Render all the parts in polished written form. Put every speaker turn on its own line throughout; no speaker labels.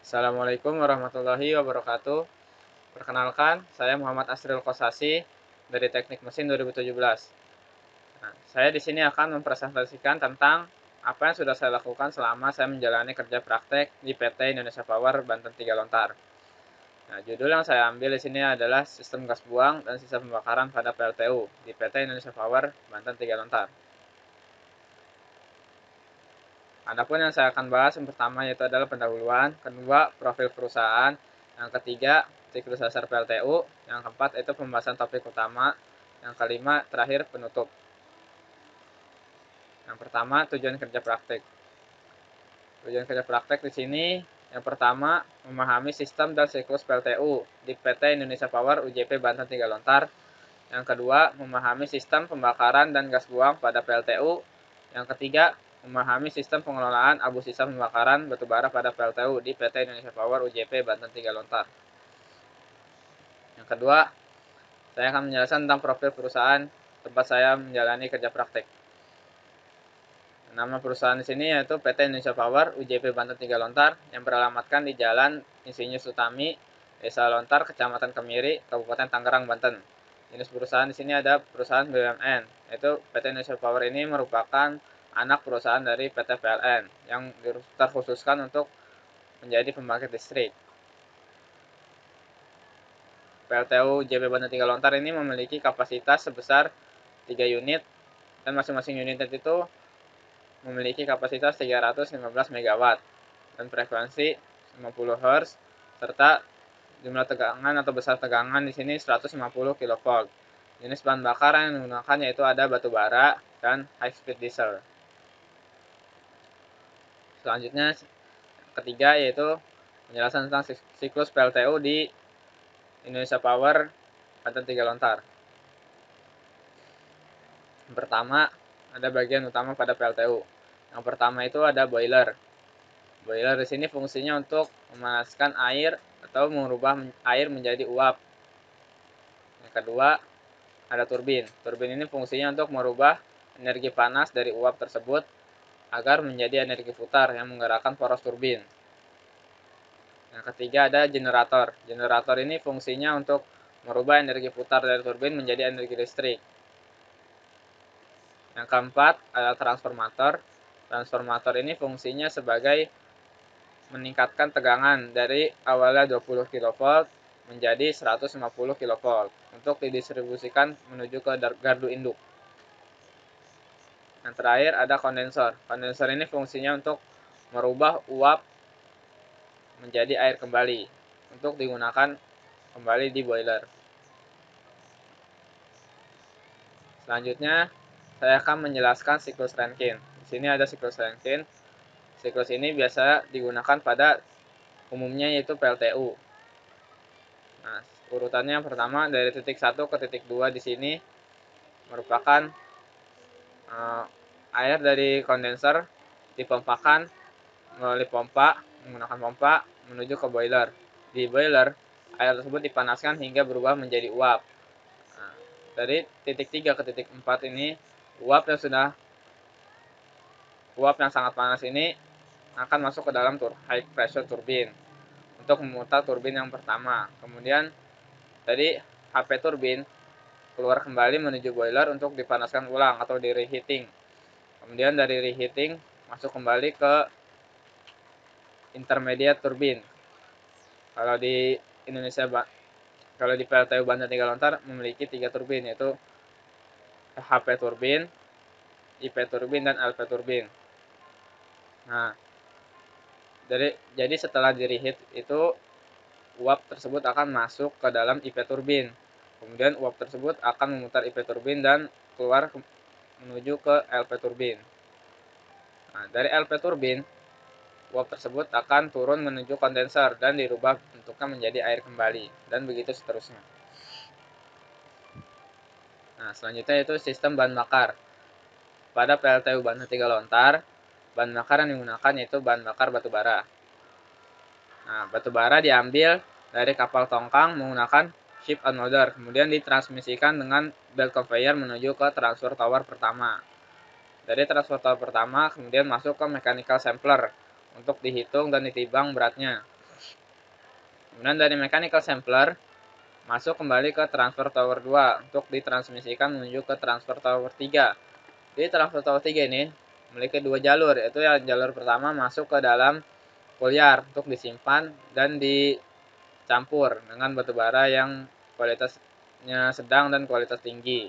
Assalamualaikum warahmatullahi wabarakatuh. Perkenalkan, saya Muhammad Asril Kosasi dari Teknik Mesin 2017. Nah, saya di sini akan mempresentasikan tentang apa yang sudah saya lakukan selama saya menjalani kerja praktek di PT Indonesia Power Banten 3 Lontar. Nah, judul yang saya ambil di sini adalah Sistem Gas Buang dan Sisa Pembakaran pada PLTU di PT Indonesia Power Banten 3 Lontar. Adapun yang saya akan bahas yang pertama yaitu adalah pendahuluan, kedua profil perusahaan, yang ketiga siklus dasar PLTU, yang keempat itu pembahasan topik utama, yang kelima terakhir penutup. Yang pertama tujuan kerja praktek. Tujuan kerja praktek di sini yang pertama memahami sistem dan siklus PLTU di PT Indonesia Power UJP Banten 3 Lontar. Yang kedua memahami sistem pembakaran dan gas buang pada PLTU. Yang ketiga memahami sistem pengelolaan abu sisa pembakaran batubara pada PLTU di PT Indonesia Power UJP Banten 3 Lontar. Yang kedua, saya akan menjelaskan tentang profil perusahaan tempat saya menjalani kerja praktek. Nama perusahaan di sini yaitu PT Indonesia Power UJP Banten 3 Lontar yang beralamatkan di Jalan Insinyur Sutami, Desa Lontar, Kecamatan Kemiri, Kabupaten Tangerang, Banten. Jenis perusahaan di sini ada perusahaan BUMN, yaitu PT Indonesia Power ini merupakan anak perusahaan dari PT PLN yang terkhususkan untuk menjadi pembangkit listrik. PLTU JP Banten 3 Lontar ini memiliki kapasitas sebesar 3 unit dan masing-masing unit itu memiliki kapasitas 315 MW dan frekuensi 50 Hz serta jumlah tegangan atau besar tegangan di sini 150 kV. Jenis bahan bakar yang digunakan yaitu ada batu bara dan high speed diesel. Selanjutnya ketiga yaitu penjelasan tentang siklus PLTU di Indonesia Power Banten 3 Lontar. Yang pertama ada bagian utama pada PLTU. Yang pertama itu ada boiler. Boiler di sini fungsinya untuk memanaskan air atau merubah air menjadi uap. Yang kedua, ada turbin. Turbin ini fungsinya untuk merubah energi panas dari uap tersebut agar menjadi energi putar yang menggerakkan poros turbin. Yang ketiga ada generator. Generator ini fungsinya untuk merubah energi putar dari turbin menjadi energi listrik. Yang keempat ada transformator. Transformator ini fungsinya sebagai meningkatkan tegangan dari awalnya 20 kV menjadi 150 kV untuk didistribusikan menuju ke gardu induk. Yang terakhir ada kondensor. Kondensor ini fungsinya untuk merubah uap menjadi air kembali untuk digunakan kembali di boiler. Selanjutnya saya akan menjelaskan siklus Rankine. Di sini ada siklus Rankine. Siklus ini biasa digunakan pada umumnya yaitu PLTU. Nah, urutannya yang pertama dari titik 1 ke titik 2 di sini merupakan air dari kondenser dipompakan melalui pompa menggunakan pompa menuju ke boiler. Di boiler, air tersebut dipanaskan hingga berubah menjadi uap. Nah, dari titik 3 ke titik 4 ini uap yang sangat panas ini akan masuk ke dalam high pressure turbine untuk memutar turbin yang pertama. Kemudian dari HP turbin keluar kembali menuju boiler untuk dipanaskan ulang atau di reheating. Kemudian dari reheating masuk kembali ke intermediate turbin. Kalau di PLTU Banten 3 Lontar memiliki 3 turbin yaitu HP turbin, IP turbin dan LP turbin. Nah, jadi setelah di reheat itu uap tersebut akan masuk ke dalam IP turbin. Kemudian uap tersebut akan memutar IP turbin dan keluar menuju ke LP turbin. Nah, dari LP turbin, uap tersebut akan turun menuju kondenser dan dirubah bentuknya menjadi air kembali, dan begitu seterusnya. Nah, selanjutnya itu sistem bahan bakar. Pada PLTU Banten 3 Lontar, bahan bakar yang digunakan yaitu bahan bakar batu bara. Nah, batu bara diambil dari kapal tongkang menggunakan ship unloader, kemudian ditransmisikan dengan belt conveyor menuju ke transfer tower pertama. Dari transfer tower pertama kemudian masuk ke mechanical sampler untuk dihitung dan ditimbang beratnya. Kemudian dari mechanical sampler masuk kembali ke transfer tower 2 untuk ditransmisikan menuju ke transfer tower 3. Di transfer tower 3 ini memiliki dua jalur, yaitu yang jalur pertama masuk ke dalam foliar untuk disimpan dan dicampur dengan batubara yang kualitasnya sedang dan kualitas tinggi.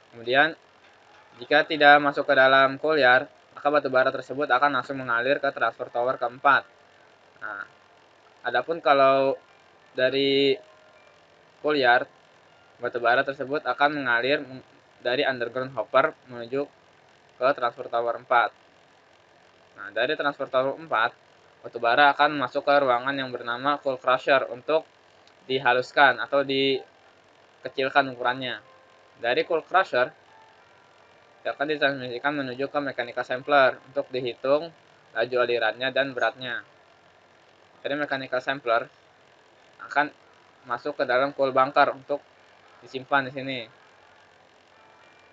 Kemudian jika tidak masuk ke dalam foliar, maka batubara tersebut akan langsung mengalir ke transfer tower keempat. Nah, adapun kalau dari foliar, batubara tersebut akan mengalir dari underground hopper menuju ke transfer tower 4. Nah, dari transfer tower 4, batubara akan masuk ke ruangan yang bernama cool crusher untuk dihaluskan atau dikecilkan ukurannya. Dari cool crusher akan ditransmisikan menuju ke mechanical sampler untuk dihitung laju alirannya dan beratnya. Dari mechanical sampler akan masuk ke dalam cool bunker untuk disimpan di sini.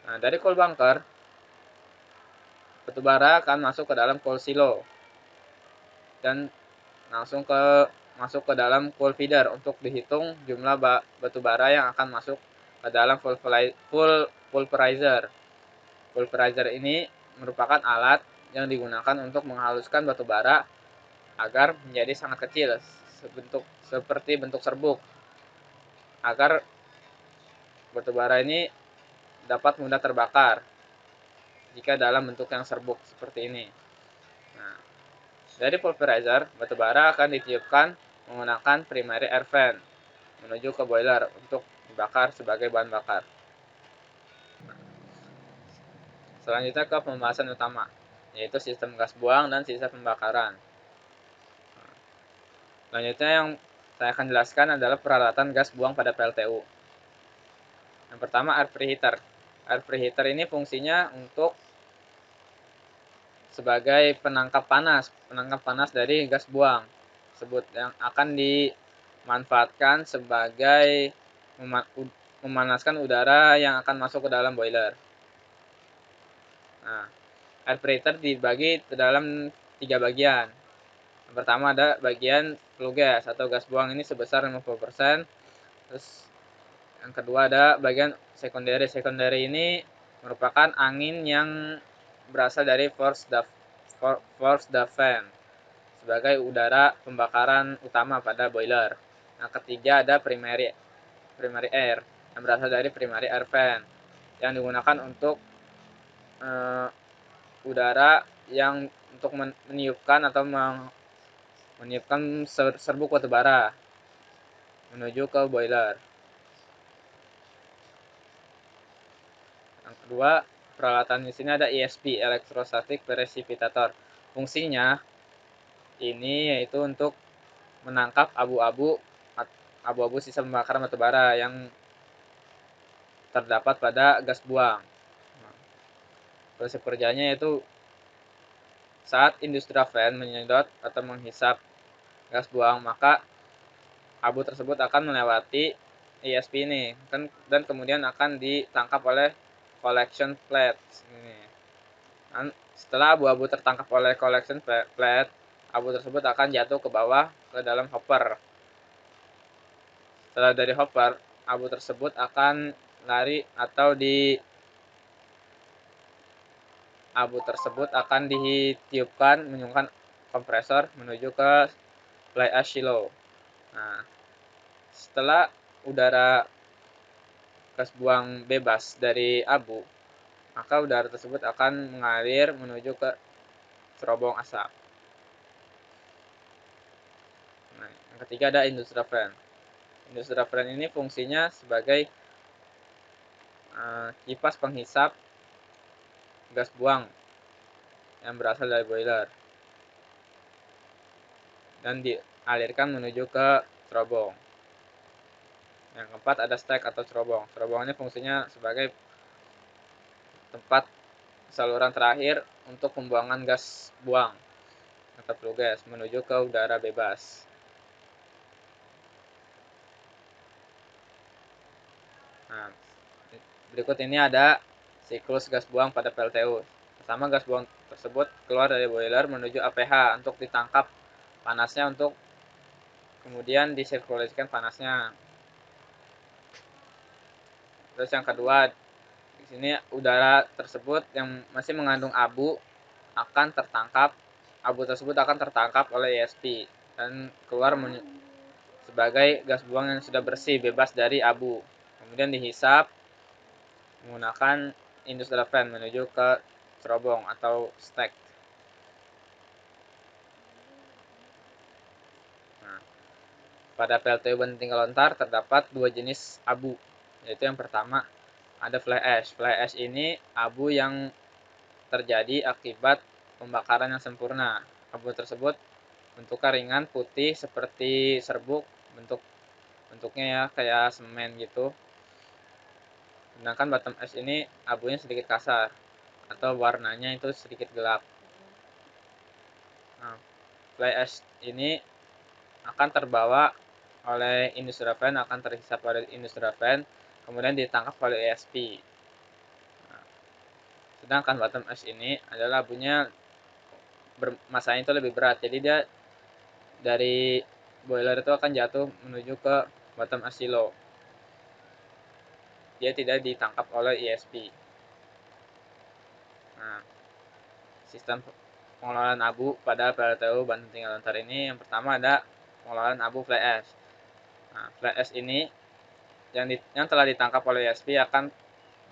Nah, dari cool bunker, batubara akan masuk ke dalam coal silo dan langsung masuk ke dalam coal feeder untuk dihitung jumlah batubara yang akan masuk ke dalam pulverizer. Pulverizer ini merupakan alat yang digunakan untuk menghaluskan batubara agar menjadi sangat kecil, seperti bentuk serbuk, agar batubara ini dapat mudah terbakar jika dalam bentuk yang serbuk seperti ini. Nah, dari pulverizer, batubara akan ditiupkan menggunakan primary air fan menuju ke boiler untuk dibakar sebagai bahan bakar. Selanjutnya ke pembahasan utama, yaitu sistem gas buang dan sistem pembakaran. Selanjutnya yang saya akan jelaskan adalah peralatan gas buang pada PLTU. Yang pertama, air preheater. Air preheater ini fungsinya untuk sebagai penangkap panas dari gas buang tersebut yang akan dimanfaatkan sebagai memanaskan udara yang akan masuk ke dalam boiler. Nah, air preheater dibagi ke dalam 3 bagian. Yang pertama ada bagian flue gas atau gas buang ini sebesar 50%. Terus yang kedua ada bagian secondary. Secondary ini merupakan angin yang berasal dari forced draft fan sebagai udara pembakaran utama pada boiler. Yang ketiga ada primary air yang berasal dari primary air fan yang digunakan untuk udara yang untuk meniupkan atau meniupkan serbuk batubara menuju ke boiler. Yang kedua, peralatan di sini ada ESP, Electrostatic Precipitator. Fungsinya ini yaitu untuk menangkap abu-abu sisa pembakaran batubara yang terdapat pada gas buang. Prinsip kerjanya yaitu saat industrial fan menyedot atau menghisap gas buang, maka abu tersebut akan melewati ESP ini dan kemudian akan ditangkap oleh collection plate ini. Dan setelah abu-abu tertangkap oleh collection plate, abu tersebut akan jatuh ke bawah ke dalam hopper. Setelah dari hopper, abu tersebut akan lari atau abu tersebut akan ditiupkan menggunakan kompresor menuju ke fly ash silo. Nah, setelah udara gas buang bebas dari abu, maka udara tersebut akan mengalir menuju ke cerobong asap. Nah, yang ketiga ada industrial fan. Industrial fan ini fungsinya sebagai kipas penghisap gas buang yang berasal dari boiler dan dialirkan menuju ke cerobong. Yang keempat ada stack atau cerobong. Cerobong ini fungsinya sebagai tempat saluran terakhir untuk pembuangan gas buang atau flue gas menuju ke udara bebas. Nah, berikut ini ada siklus gas buang pada PLTU. Pertama, gas buang tersebut keluar dari boiler menuju APH untuk ditangkap panasnya untuk kemudian disirkulasikan panasnya. Terus yang kedua, di sini udara tersebut yang masih mengandung abu tersebut akan tertangkap oleh ESP dan keluar sebagai gas buang yang sudah bersih, bebas dari abu. Kemudian dihisap menggunakan industrial fan menuju ke cerobong atau stack. Nah, pada PLTU banting tinggal lontar terdapat dua jenis abu, yaitu yang pertama ada fly ash. Fly ash ini abu yang terjadi akibat pembakaran yang sempurna. Abu tersebut bentuknya ringan, putih seperti serbuk, bentuknya ya kayak semen gitu. Sedangkan bottom ash ini abunya sedikit kasar atau warnanya itu sedikit gelap. Nah, fly ash ini akan terbawa oleh industrial fan, akan terhisap oleh industrial fan, kemudian ditangkap oleh ESP. Nah, sedangkan bottom ash ini adalah abunya masanya itu lebih berat, jadi dia dari boiler itu akan jatuh menuju ke bottom ash silo. Dia tidak ditangkap oleh ESP. Nah, sistem pengelolaan abu pada PLTU banting tinggal lontar ini yang pertama ada pengelolaan abu fly ash. Nah, fly ash ini yang telah ditangkap oleh ESP akan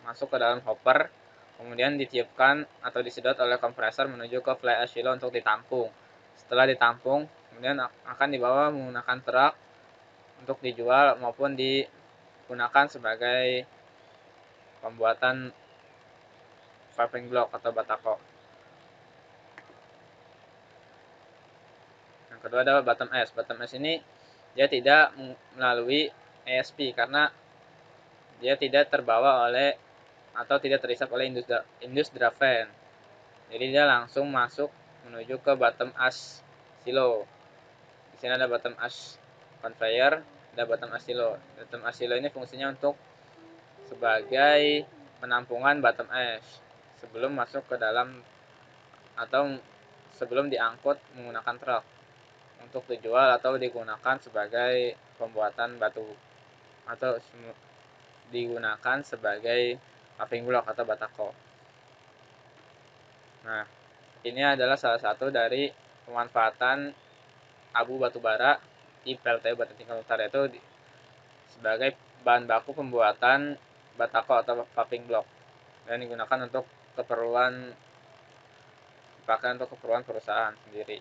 masuk ke dalam hopper, kemudian ditiupkan atau disedot oleh kompresor menuju ke fly ash silo untuk ditampung. Setelah ditampung, kemudian akan dibawa menggunakan truk untuk dijual maupun digunakan sebagai pembuatan paving block atau batako. Yang kedua adalah bottom ash. Bottom ash ini dia tidak melalui ESP karena dia tidak terbawa oleh atau tidak terhisap oleh industrial fan. Jadi dia langsung masuk menuju ke bottom ash silo. Di sini ada bottom ash conveyor, ada bottom ash silo. Bottom ash silo ini fungsinya untuk sebagai penampungan bottom ash sebelum masuk ke dalam atau sebelum diangkut menggunakan truk untuk dijual atau digunakan sebagai pembuatan batu atau digunakan sebagai paving block atau batako. Nah, ini adalah salah satu dari pemanfaatan abu batubara di PLTU Banting Tinggal Lontar, yaitu sebagai bahan baku pembuatan batako atau paving block dan digunakan untuk keperluan perusahaan sendiri.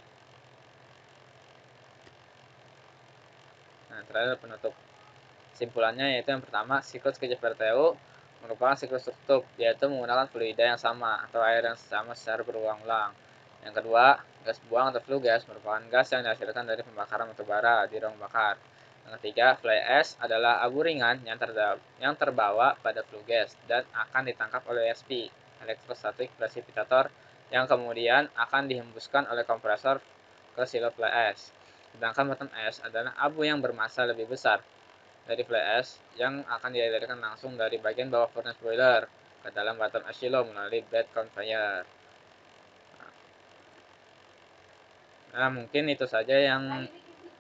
Nah, terakhir penutup. Kesimpulannya yaitu yang pertama, siklus kerja PLTU merupakan siklus tertutup, yaitu menggunakan fluida yang sama atau air yang sama secara berulang-ulang. Yang kedua, gas buang atau flue gas merupakan gas yang dihasilkan dari pembakaran batubara di ruang bakar. Yang ketiga, fly ash adalah abu ringan yang terbawa pada flue gas dan akan ditangkap oleh ESP, elektrostatic precipitator, yang kemudian akan dihembuskan oleh kompresor ke silo fly ash. Sedangkan bottom ash adalah abu yang bermassa lebih besar dari fly ash yang akan dialirkan langsung dari bagian bawah furnace boiler ke dalam bottom ash silo melalui bed conveyor. Nah, mungkin itu saja yang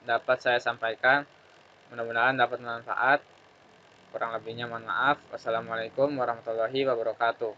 dapat saya sampaikan. Mudah-mudahan dapat bermanfaat. Kurang lebihnya mohon maaf. Wassalamualaikum warahmatullahi wabarakatuh.